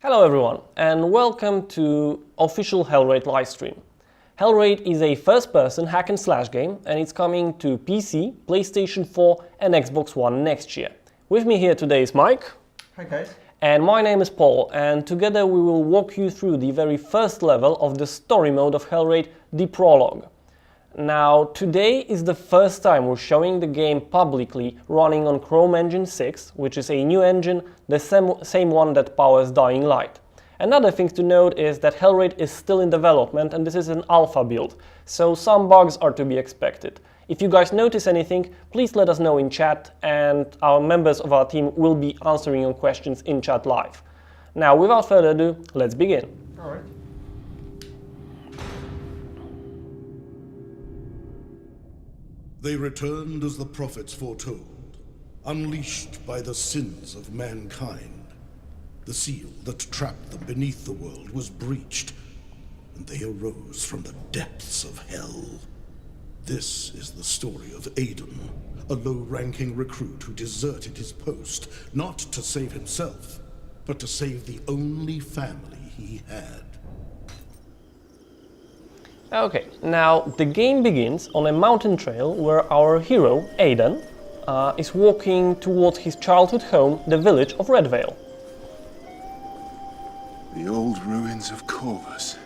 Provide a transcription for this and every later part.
Hello everyone, and welcome to official Hellraid livestream. Hellraid is a first-person hack-and-slash game, and it's coming to PC, PlayStation 4 and Xbox One next year. With me here today is Mike. Hi guys. And my name is Paul, and together we will walk you through the very first level of the story mode of Hellraid, the prologue. Now, today is the first time we're showing the game publicly running on Chrome Engine 6, which is a new engine, the same one that powers Dying Light. Another thing to note is that Hellraid is still in development and this is an alpha build, so some bugs are to be expected. If you guys notice anything, please let us know in chat, and our members of our team will be answering your questions in chat live. Now, without further ado, let's begin. All right. They returned as the prophets foretold, unleashed by the sins of mankind. The seal that trapped them beneath the world was breached, and they arose from the depths of hell. This is the story of Aiden, a low-ranking recruit who deserted his post, not to save himself, but to save the only family he had. Okay, now the game begins on a mountain trail where our hero, Aiden, is walking towards his childhood home, the village of Redvale. The old ruins of Corvus.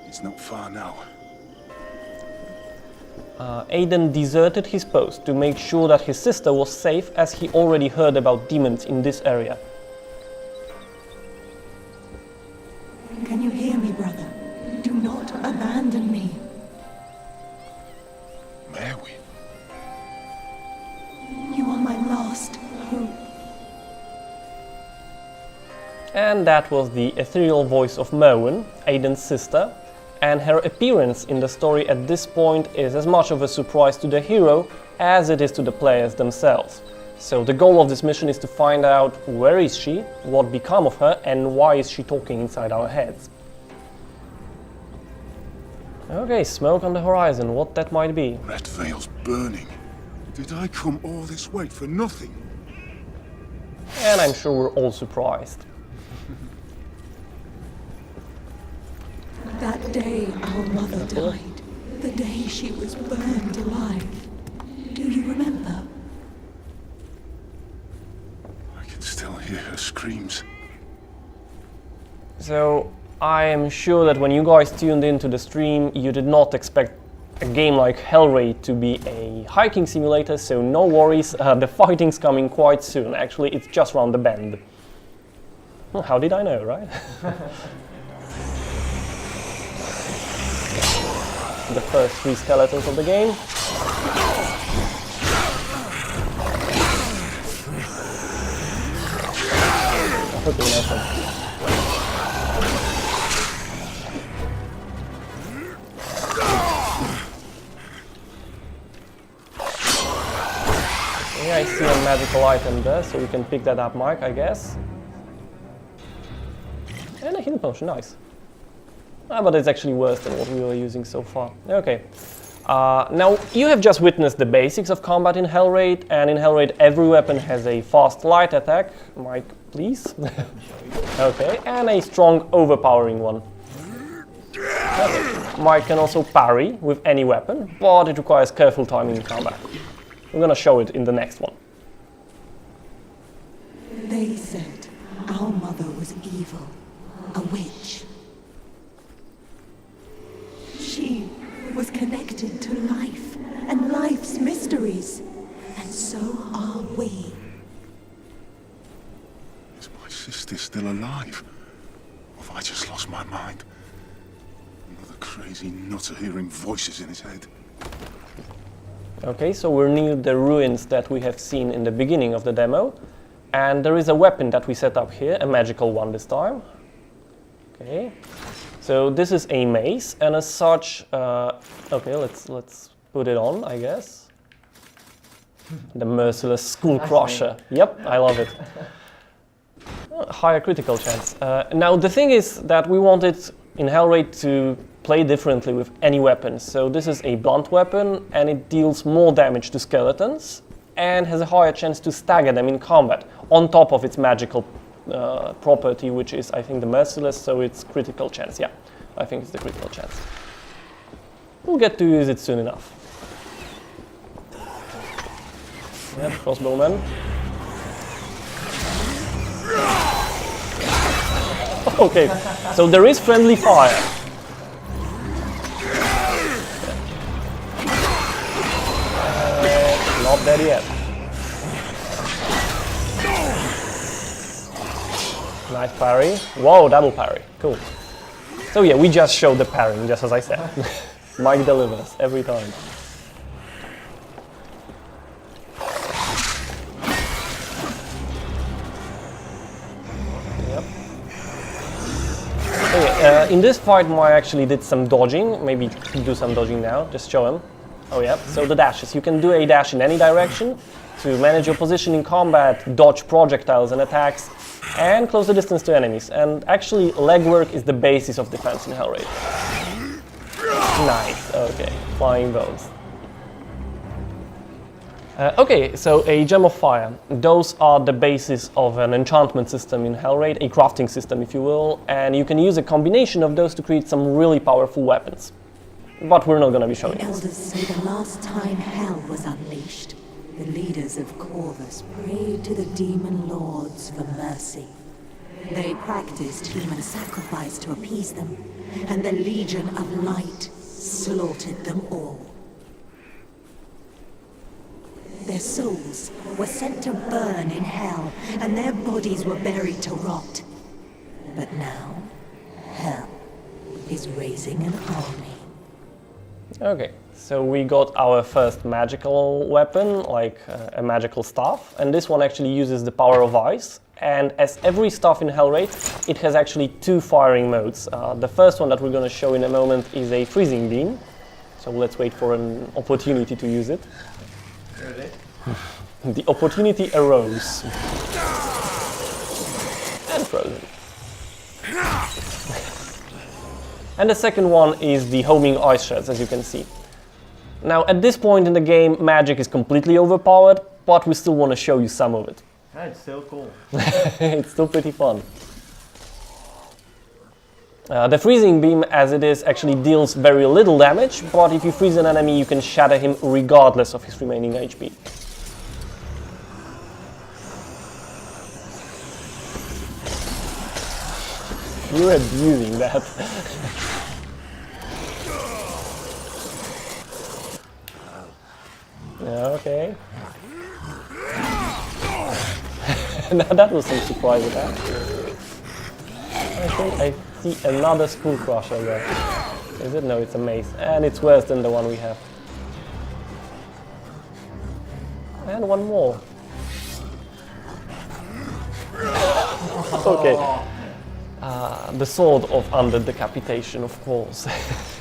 It's not far now. Aiden deserted his post to make sure that his sister was safe, as he already heard about demons in this area. Can you hear me, brother? Do not abandon me. May we? You are my last hope. And that was the ethereal voice of Merwin, Aiden's sister, and her appearance in the story at this point is as much of a surprise to the hero as it is to the players themselves. So the goal of this mission is to find out where is she, what became of her, and why is she talking inside our heads. Okay, smoke on the horizon, what that might be. Red Veil's burning. Did I come all this way for nothing? And I'm sure we're all surprised. That day our mother died. The day she was burned alive. Do you remember? I can still hear her screams. So, I am sure that when you guys tuned into the stream, you did not expect a game like Hellraid to be a hiking simulator, so no worries, the fighting's coming quite soon. Actually, it's just round the bend. Well, how did I know, right? The first 3 skeletons of the game. Yeah, I see a magical item there, so we can pick that up, Mike, I guess. And a healing potion, nice. But it's actually worse than what we were using so far. Okay. Now, you have just witnessed the basics of combat in Hellraid, and in Hellraid every weapon has a fast light attack. Mike, please. Okay, and a strong overpowering one. Okay. Mike can also parry with any weapon, but it requires careful timing in combat. We're gonna show it in the next one. They said our mother was evil, a witch. She was connected to life and life's mysteries, and so are we. Is my sister still alive? Or have I just lost my mind? Another crazy nutter hearing voices in his head. Okay, so we're near the ruins that we have seen in the beginning of the demo, and there is a weapon that we set up here, a magical one this time. Okay, so this is a mace, and as such, okay, let's put it on, I guess. The merciless skull crusher. Yep, I love it. Higher critical chance. Now the thing is that we wanted in Hellraid to play differently with any weapon. So this is a blunt weapon, and it deals more damage to skeletons and has a higher chance to stagger them in combat, on top of its magical property, which is, I think, the Merciless, so it's critical chance. Yeah, I think it's the critical chance. We'll get to use it soon enough. Yep, crossbowman. Okay, so there is friendly fire. Not dead yet. Nice parry. Whoa, double parry. Cool. So yeah, we just showed the parrying, just as I said. Mike delivers every time. Yep. Okay, in this fight, Mike actually did some dodging. Maybe do some dodging now. Just show him. Oh yeah. So the dashes. You can do a dash in any direction to manage your position in combat, dodge projectiles and attacks, and close the distance to enemies. And actually, legwork is the basis of defense in Hellraid. Nice, okay, flying bones. Okay, so a Gem of Fire. Those are the basis of an enchantment system in Hellraid, a crafting system if you will, and you can use a combination of those to create some really powerful weapons. But we're not going to be showing The this. elders say the last time hell was unleashed, the leaders of Corvus prayed to the demon lords for mercy. They practiced human sacrifice to appease them, and the Legion of Light slaughtered them all. Their souls were sent to burn in hell, and their bodies were buried to rot. But now, hell is raising an army. Okay, so we got our first magical weapon, like a magical staff, and this one actually uses the power of ice. And as every staff in Hellraid, it has actually two firing modes. The first one that we're going to show in a moment is a freezing beam. So let's wait for an opportunity to use it. The opportunity arose. And frozen. And the second one is the homing ice shards, as you can see. Now, at this point in the game, magic is completely overpowered, but we still want to show you some of it. That's so cool. It's still pretty fun. The freezing beam, as it is, actually deals very little damage, but if you freeze an enemy, you can shatter him regardless of his remaining HP. You're abusing that. Yeah, okay. Now that was some surprise attack. I think I see another Skull Crusher there. Is it? No, it's a mace. And it's worse than the one we have. And one more. Okay. The Sword of Under Decapitation, of course.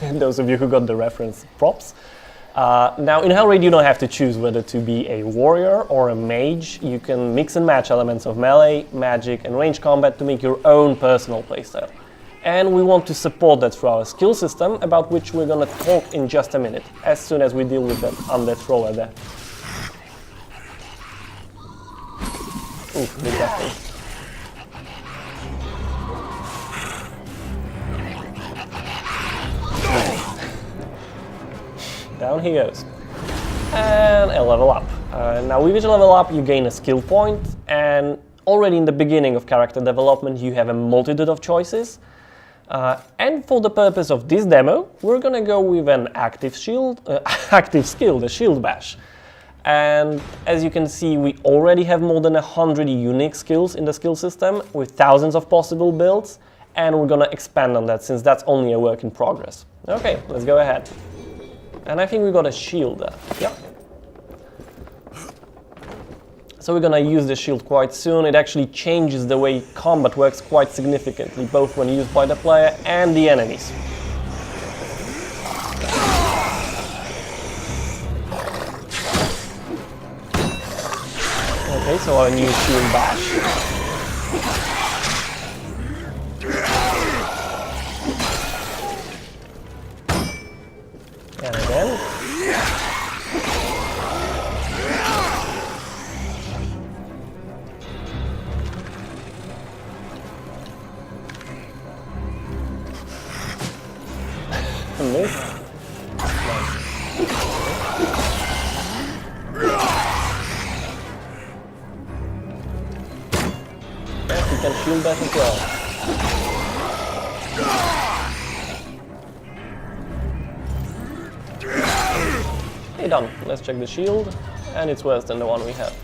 Those of you who got the reference, props. Now, in Hellraid, you don't have to choose whether to be a warrior or a mage. You can mix and match elements of melee, magic, and range combat to make your own personal playstyle. And we want to support that through our skill system, about which we're going to talk in just a minute, as soon as we deal with that undead thrower there. Oof, big weapon. Down he goes. And a level up. Now with each level up you gain a skill point, and already in the beginning of character development you have a multitude of choices. And for the purpose of this demo, we're gonna go with an active skill, the Shield Bash. And as you can see, we already have more than 100 unique skills in the skill system, with thousands of possible builds, and we're gonna expand on that since that's only a work in progress. Okay, let's go ahead. And I think we got a shield there. Yep. So we're gonna use the shield quite soon. It actually changes the way combat works quite significantly, both when used by the player and the enemies. Okay, so our new shield bash. And again. didn't miss. Yes, he can shield that as well. Okay, done. Let's check the shield, and it's worse than the one we have.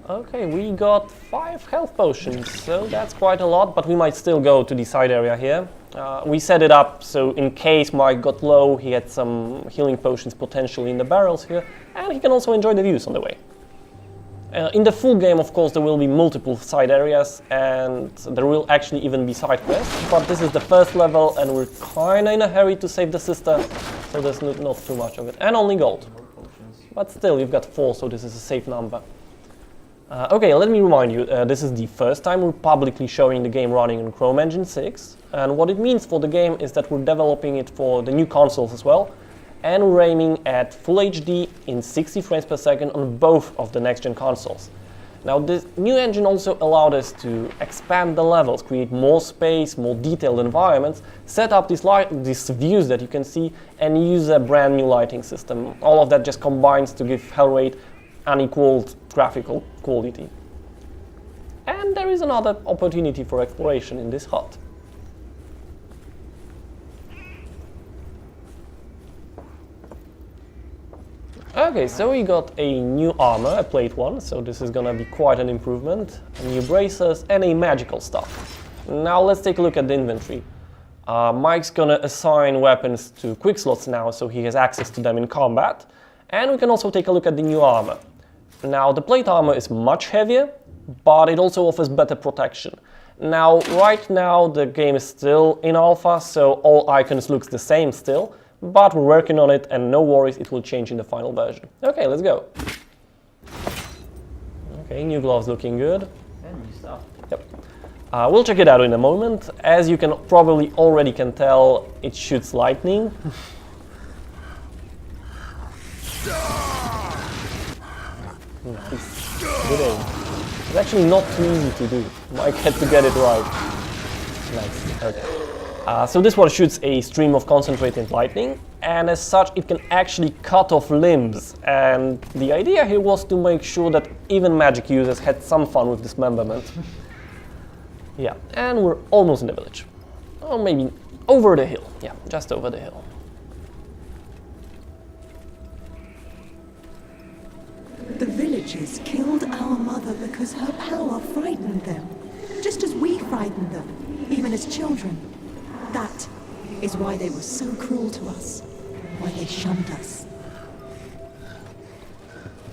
Okay, we got 5 health potions, so that's quite a lot, but we might still go to the side area here. We set it up so in case Mike got low, he had some healing potions potentially in the barrels here, and he can also enjoy the views on the way. In the full game, of course, there will be multiple side areas, and there will actually even be side quests, but this is the first level, and we're kinda in a hurry to save the sister, so there's not too much of it, and only gold. But still, you've got 4, so this is a safe number. Okay, let me remind you, this is the first time we're publicly showing the game running on Chrome Engine 6, and what it means for the game is that we're developing it for the new consoles as well, and we're aiming at Full HD in 60 frames per second on both of the next-gen consoles. Now, this new engine also allowed us to expand the levels, create more space, more detailed environments, set up these views that you can see, and use a brand new lighting system. All of that just combines to give Hellraid unequaled graphical quality. And there is another opportunity for exploration in this hut. Okay, so we got a new armor, a plate one, so this is gonna be quite an improvement, new bracers, and a magical stuff. Now let's take a look at the inventory. Mike's gonna assign weapons to quick slots now, so he has access to them in combat, and we can also take a look at the new armor. Now, the plate armor is much heavier, but it also offers better protection. Now, right now, the game is still in alpha, so all icons looks the same still, but we're working on it, and no worries, it will change in the final version. Okay, let's go. Okay, new gloves looking good. And new stuff. Yep. We'll check it out in a moment. As you can probably already can tell, it shoots lightning. Nice. Good aim. It's actually not too easy to do. Mike had to get it right. Nice. Okay. So this one shoots a stream of concentrated lightning, and as such it can actually cut off limbs. And the idea here was to make sure that even magic users had some fun with dismemberment. Yeah, and we're almost in the village. Or maybe over the hill. Yeah, just over the hill. The villagers killed our mother because her power frightened them, just as we frightened them, even as children. That is why they were so cruel to us, why they shunned us.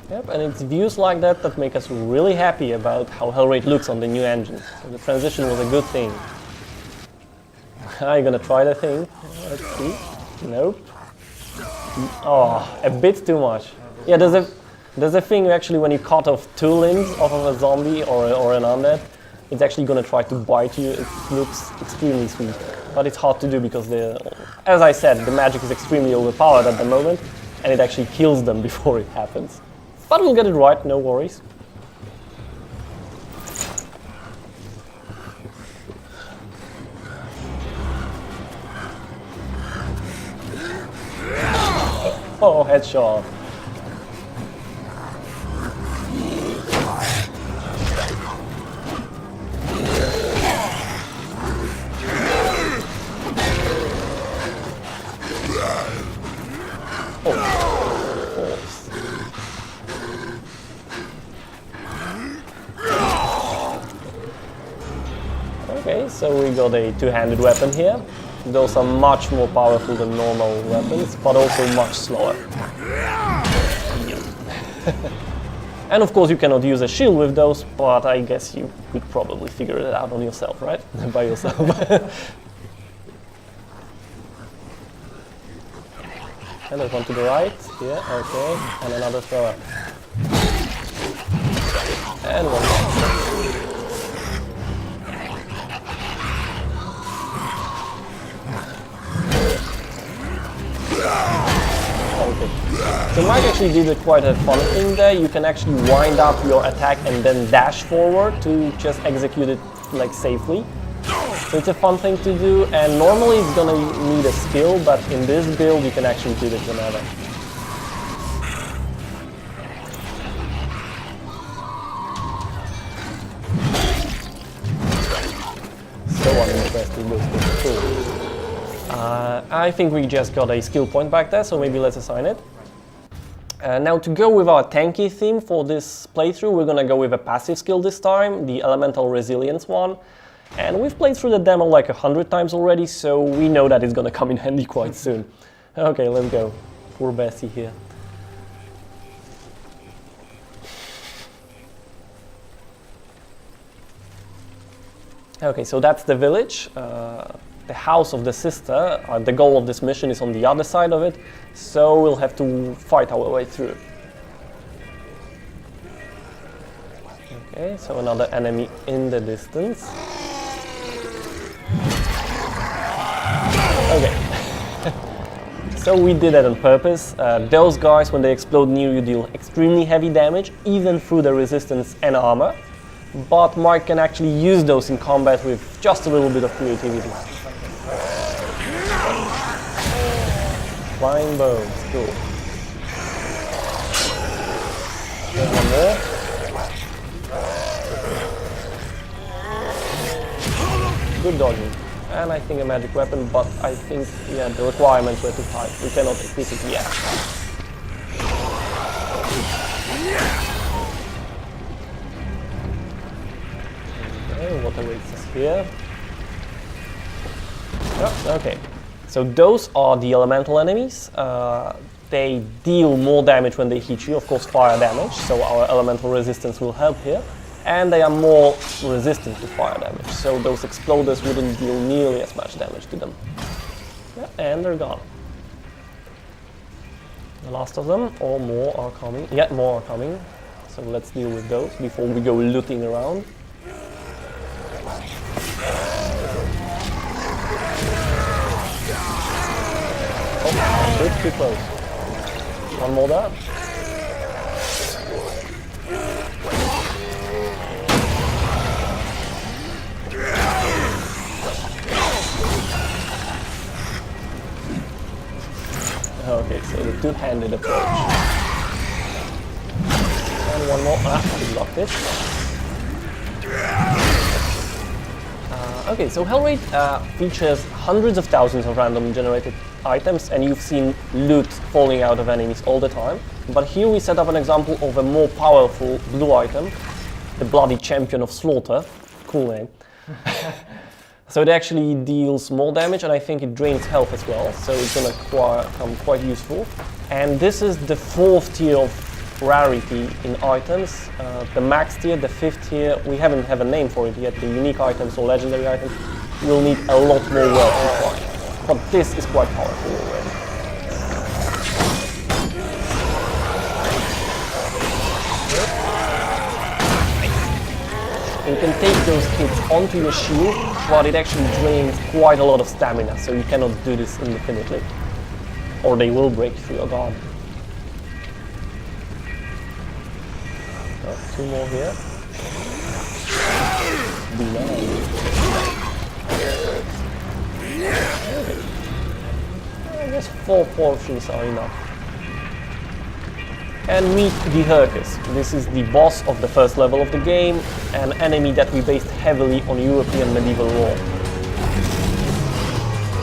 Yep, and it's views like that that make us really happy about how Hellraid looks on the new engine. So the transition was a good thing. Are you gonna try the thing? Let's see. Nope. Oh, a bit too much. Yeah, there's a thing actually when you cut off 2 limbs off of a zombie or an undead, it's actually gonna try to bite you. It looks extremely sweet, but it's hard to do because as I said, the magic is extremely overpowered at the moment, and it actually kills them before it happens. But we'll get it right, no worries. Oh, headshot. Okay, so we got a 2-handed weapon here. Those are much more powerful than normal weapons, but also much slower. And of course you cannot use a shield with those, but I guess you could probably figure it out on yourself, right? By yourself. And there's one to the right, here, okay, and another thrower. And one more. Okay. So Mike actually did quite a fun thing there. You can actually wind up your attack and then dash forward to just execute it like safely. So it's a fun thing to do, and normally it's gonna need a skill, but in this build you can actually do it whenever. So uninteresting, but cool. I think we just got a skill point back there, so maybe let's assign it. Now to go with our tanky theme for this playthrough, we're gonna go with a passive skill this time, the Elemental Resilience one. And we've played through the demo like 100 times already, so we know that it's gonna come in handy quite soon. Okay, let's go. Poor Bessie here. Okay, so that's the village. The house of the sister. The goal of this mission is on the other side of it, so we'll have to fight our way through. Okay, so another enemy in the distance. Okay. So we did that on purpose. Those guys, when they explode near you, deal extremely heavy damage, even through the resistance and armor. But Mike can actually use those in combat with just a little bit of creativity. Flying bones, cool. There's one more. Good dodging. And I think a magic weapon, but I think, yeah, the requirements were too high. We cannot equip it yet. Okay, what awaits us here? Oh, okay. So those are the elemental enemies. They deal more damage when they hit you, of course fire damage, so our elemental resistance will help here. And they are more resistant to fire damage, so those exploders wouldn't deal nearly as much damage to them. Yeah, and they're gone. The last of them, or more are coming. Yeah, more are coming. So let's deal with those before we go looting around. Oh, a bit too close. One more there. Okay, so the two-handed approach. And one more. We blocked it. Okay, so Hellraid features hundreds of thousands of random generated items, and you've seen loot falling out of enemies all the time. But here we set up an example of a more powerful blue item, the Bloody Champion of Slaughter. Cool name. So it actually deals more damage, and I think it drains health as well, so it's going to become quite useful. And this is the 4th tier of rarity in items. The max tier, the 5th tier, we haven't have a name for it yet. The unique items or legendary items will need a lot more work to find. But this is quite powerful already. You can take those hits onto your shield, but it actually drains quite a lot of stamina, so you cannot do this indefinitely. Or they will break through your guard. Oh, 2 more here. Be nice. I guess 4 portions are enough. And meet the Hercus. This is the boss of the first level of the game, an enemy that we based heavily on European medieval lore.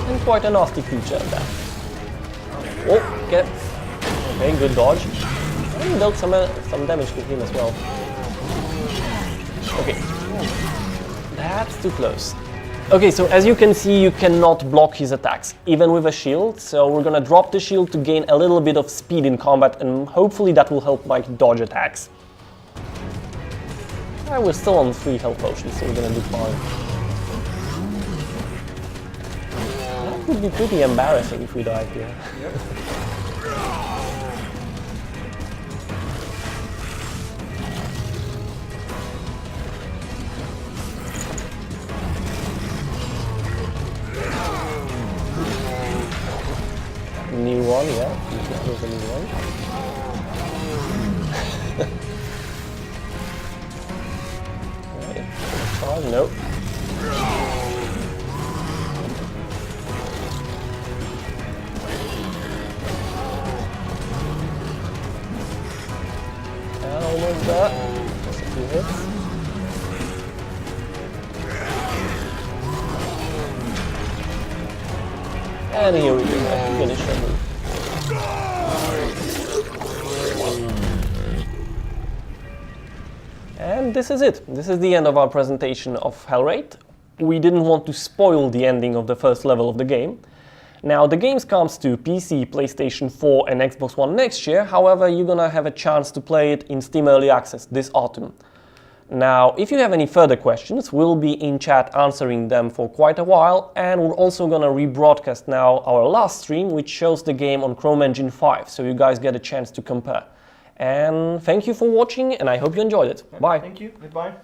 And quite a nasty creature at that. Oh, get. Okay, good dodge. And dealt some damage to him as well. Okay. That's too close. Okay, so as you can see, you cannot block his attacks, even with a shield, so we're gonna drop the shield to gain a little bit of speed in combat, and hopefully that will help Mike dodge attacks. We're still on 3 health potions, so we're gonna do fine. That would be pretty embarrassing if we died here. Yep. New one, yeah. There's a new one. Right. Charge, nope. there. Just a few hits. And here we go, finish the move. And this is it. This is the end of our presentation of Hellraid. We didn't want to spoil the ending of the first level of the game. Now, the game comes to PC, PlayStation 4 and Xbox One next year, however, you're gonna have a chance to play it in Steam Early Access this autumn. Now, if you have any further questions, we'll be in chat answering them for quite a while, and we're also gonna rebroadcast now our last stream, which shows the game on Chrome Engine 5, so you guys get a chance to compare. And thank you for watching, and I hope you enjoyed it. Bye. Thank you. Goodbye.